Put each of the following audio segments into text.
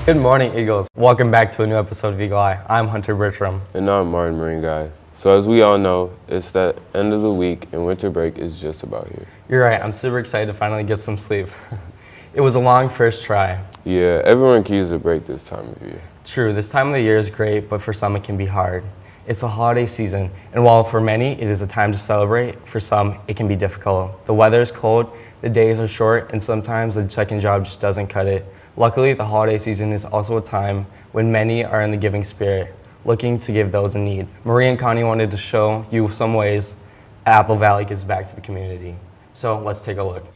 Good morning, Eagles. Welcome back to a new episode of EaglEye. I'm Hunter Bertram. And I'm Martin Marine Guy. So as we all know, it's that end of the week and winter break is just about here. You're right, I'm super excited to finally get some sleep. It was a long first try. Yeah, everyone can use a break this time of year. True, this time of the year is great, but for some it can be hard. It's the holiday season, and while for many it is a time to celebrate, for some it can be difficult. The weather is cold, the days are short, and sometimes the second job just doesn't cut it. Luckily, the holiday season is also a time when many are in the giving spirit, looking to give those in need. Marie and Connie wanted to show you some ways Apple Valley gives back to the community. So let's take a look.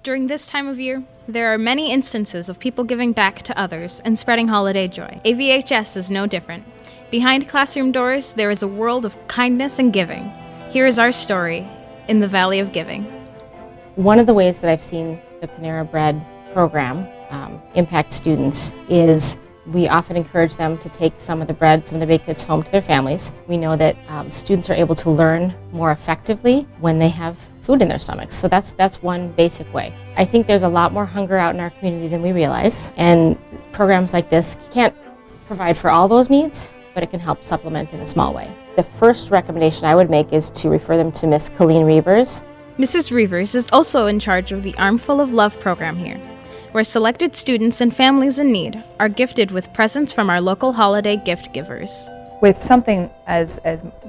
During this time of year, there are many instances of people giving back to others and spreading holiday joy. AVHS is no different. Behind classroom doors, there is a world of kindness and giving. Here is our story in the Valley of Giving. One of the ways that I've seen the Panera Bread program impact students is we often encourage them to take some of the bread, some of the baked goods home to their families. We know that students are able to learn more effectively when they have food in their stomachs. So that's one basic way. I think there's a lot more hunger out in our community than we realize, and programs like this can't provide for all those needs, but it can help supplement in a small way. The first recommendation I would make is to refer them to Miss Colleen Reavers. Mrs. Reavers is also in charge of the Armful of Love program here, where selected students and families in need are gifted with presents from our local holiday gift givers. With something as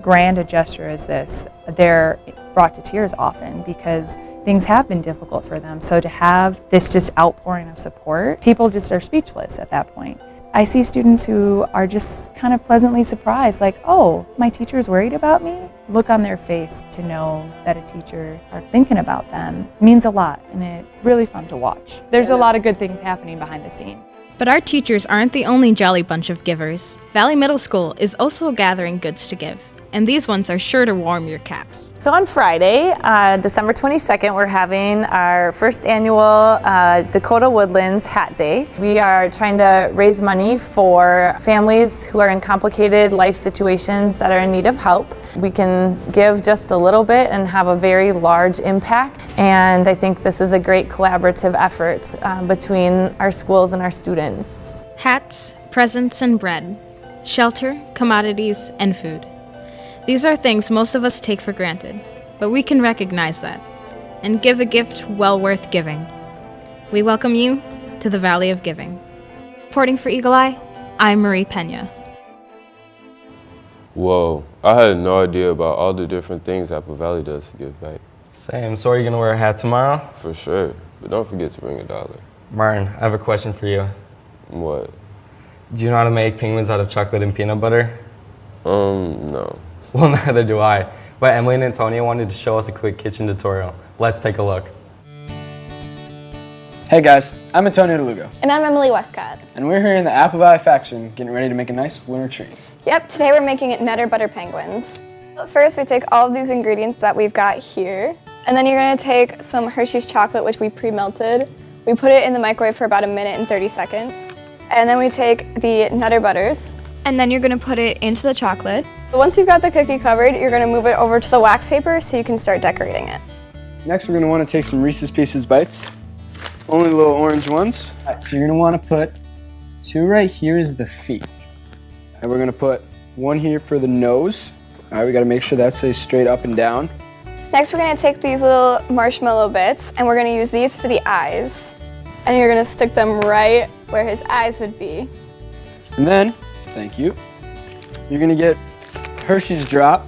grand a gesture as this, they're brought to tears often because things have been difficult for them. So to have this just outpouring of support, people just are speechless at that point. I see students who are just kind of pleasantly surprised, like, oh, my teacher's worried about me? Look on their face to know that a teacher are thinking about them means a lot, and it's really fun to watch. There's a lot of good things happening behind the scenes. But our teachers aren't the only jolly bunch of givers. Valley Middle School is also gathering goods to give, and these ones are sure to warm your caps. So on Friday, December 22nd, we're having our first annual Dakota Woodlands Hat Day. We are trying to raise money for families who are in complicated life situations that are in need of help. We can give just a little bit and have a very large impact, and I think this is a great collaborative effort between our schools and our students. Hats, presents, and bread, shelter, commodities, and food. These are things most of us take for granted, but we can recognize that and give a gift well worth giving. We welcome you to the Valley of Giving. Reporting for EaglEye, I'm Marie Pena. Whoa, I had no idea about all the different things Apple Valley does to give back. Same. So are you going to wear a hat tomorrow? For sure, but don't forget to bring $1. Martin, I have a question for you. What? Do you know how to make penguins out of chocolate and peanut butter? No. Well, neither do I. But Emily and Antonia wanted to show us a quick kitchen tutorial. Let's take a look. Hey guys, I'm Antonio DeLugo. And I'm Emily Westcott. And we're here in the Apple Valley faction getting ready to make a nice winter treat. Yep, today we're making Nutter Butter Penguins. First, we take all of these ingredients that we've got here, and then you're gonna take some Hershey's chocolate, which we pre-melted. We put it in the microwave for about 1 minute and 30 seconds. And then we take the Nutter Butters, and then you're gonna put it into the chocolate. Once you've got the cookie covered, you're gonna move it over to the wax paper so you can start decorating it. Next, we're gonna wanna take some Reese's Pieces bites, only the little orange ones. All right, so you're gonna wanna put 2 right here as the feet. And we're gonna put 1 here for the nose. All right, we gotta make sure that stays straight up and down. Next, we're gonna take these little marshmallow bits, and we're gonna use these for the eyes. And you're gonna stick them right where his eyes would be. And then, thank you, you're gonna get Hershey's drop,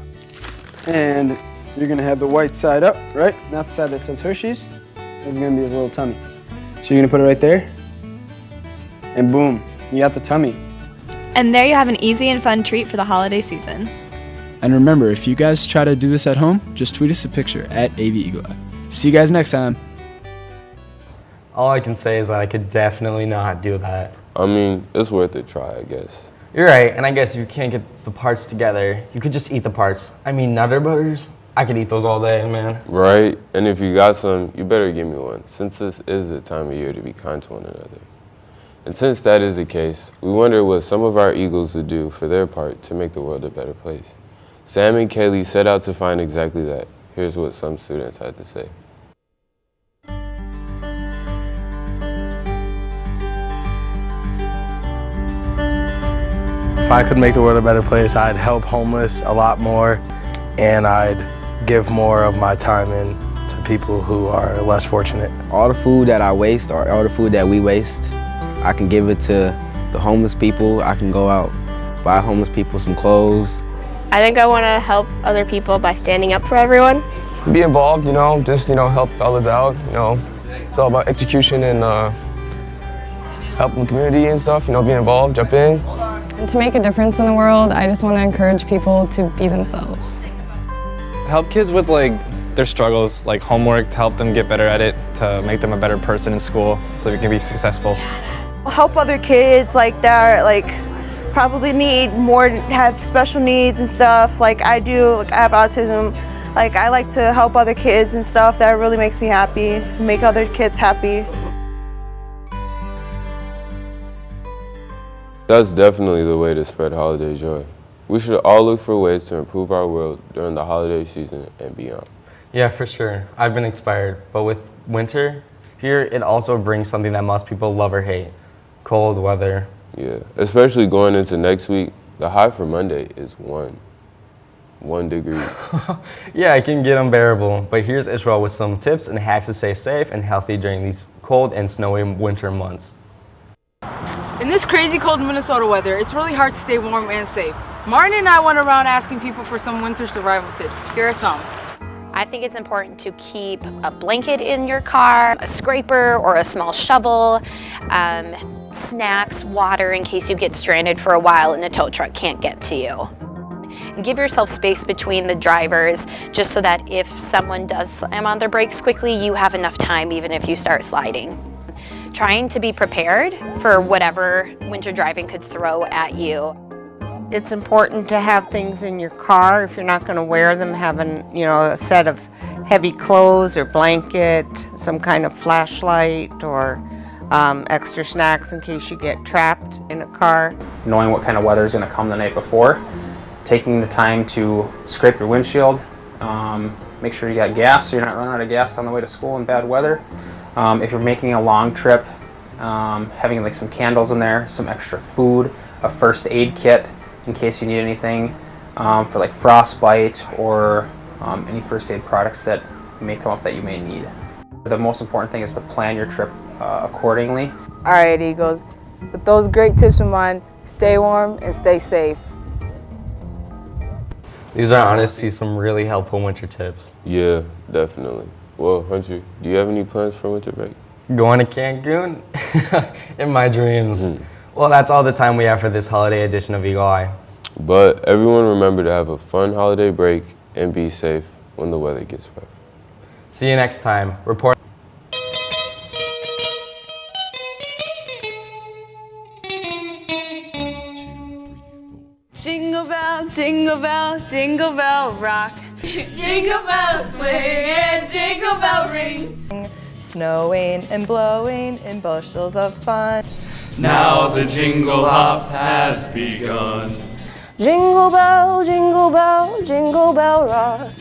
and you're gonna have the white side up, right? Not the side that says Hershey's. This is gonna be his little tummy. So you're gonna put it right there, and boom, you got the tummy. And there you have an easy and fun treat for the holiday season. And remember, if you guys try to do this at home, just tweet us a picture at AVEaglEye. See you guys next time. All I can say is that I could definitely not do that. I mean, it's worth a try, I guess. You're right, and I guess if you can't get the parts together, you could just eat the parts. I mean, Nutter Butters, I could eat those all day, man. Right, and if you got some, you better give me one, since this is the time of year to be kind to one another. And since that is the case, we wonder what some of our Eagles would do for their part to make the world a better place. Sam and Kaylee set out to find exactly that. Here's what some students had to say. I could make the world a better place, I'd help homeless a lot more, and I'd give more of my time in to people who are less fortunate. All the food that I waste, or all the food that we waste, I can give it to the homeless people. I can go out, buy homeless people some clothes. I think I want to help other people by standing up for everyone. Be involved, just, help others out, It's all about execution and helping the community and stuff, being involved, jump in. And to make a difference in the world, I just want to encourage people to be themselves. Help kids with their struggles, like homework, to help them get better at it, to make them a better person in school so they can be successful. Help other kids that probably need more, have special needs and stuff like I do. I have autism. I like to help other kids and stuff. That really makes me happy, make other kids happy. That's definitely the way to spread holiday joy. We should all look for ways to improve our world during the holiday season and beyond. Yeah, for sure. I've been inspired, but with winter here, it also brings something that most people love or hate: cold weather. Yeah, especially going into next week, the high for Monday is 1 degree. Yeah, it can get unbearable, but here's Israel with some tips and hacks to stay safe and healthy during these cold and snowy winter months. In this crazy cold Minnesota weather, it's really hard to stay warm and safe. Martin and I went around asking people for some winter survival tips. Here are some. I think it's important to keep a blanket in your car, a scraper or a small shovel, snacks, water in case you get stranded for a while and a tow truck can't get to you. And give yourself space between the drivers just so that if someone does slam on their brakes quickly, you have enough time even if you start sliding. Trying to be prepared for whatever winter driving could throw at you. It's important to have things in your car. If you're not going to wear them, having a set of heavy clothes or blanket, some kind of flashlight, or extra snacks in case you get trapped in a car. Knowing what kind of weather is going to come the night before, taking the time to scrape your windshield, make sure you got gas so you're not running out of gas on the way to school in bad weather. If you're making a long trip, having some candles in there, some extra food, a first aid kit in case you need anything for frostbite or any first aid products that may come up that you may need. The most important thing is to plan your trip accordingly. All right, Eagles. With those great tips in mind, stay warm and stay safe. These are honestly some really helpful winter tips. Yeah, definitely. Well, Hunter, do you have any plans for winter break? Going to Cancun? In my dreams. Well, that's all the time we have for this holiday edition of EaglEye. But everyone remember to have a fun holiday break and be safe when the weather gets rough. See you next time. Report. Jingle bell, jingle bell, jingle bell rock. Jingle bells swing and jingle bell ring. Snowing and blowing in bushels of fun. Now the jingle hop has begun. Jingle bell, jingle bell, jingle bell rock.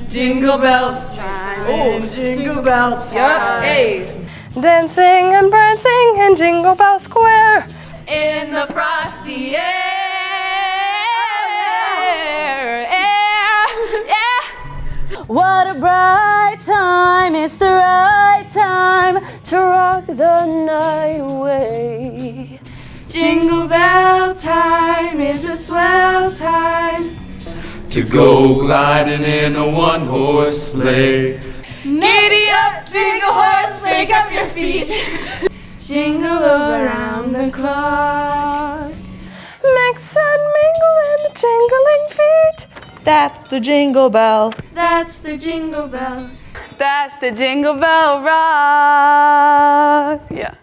Jingle bells chime, jingle bell time. Hey. Dancing and prancing in Jingle Bell Square. In the frosty air. What a bright time, it's the right time to rock the night away. Jingle bell time is a swell time to go gliding in a one-horse sleigh. Giddy up, jingle horse, wake up your feet. Jingle around the clock. Mix and mingle in the jingling feet. That's the jingle bell. That's the jingle bell. That's the jingle bell rock. Yeah.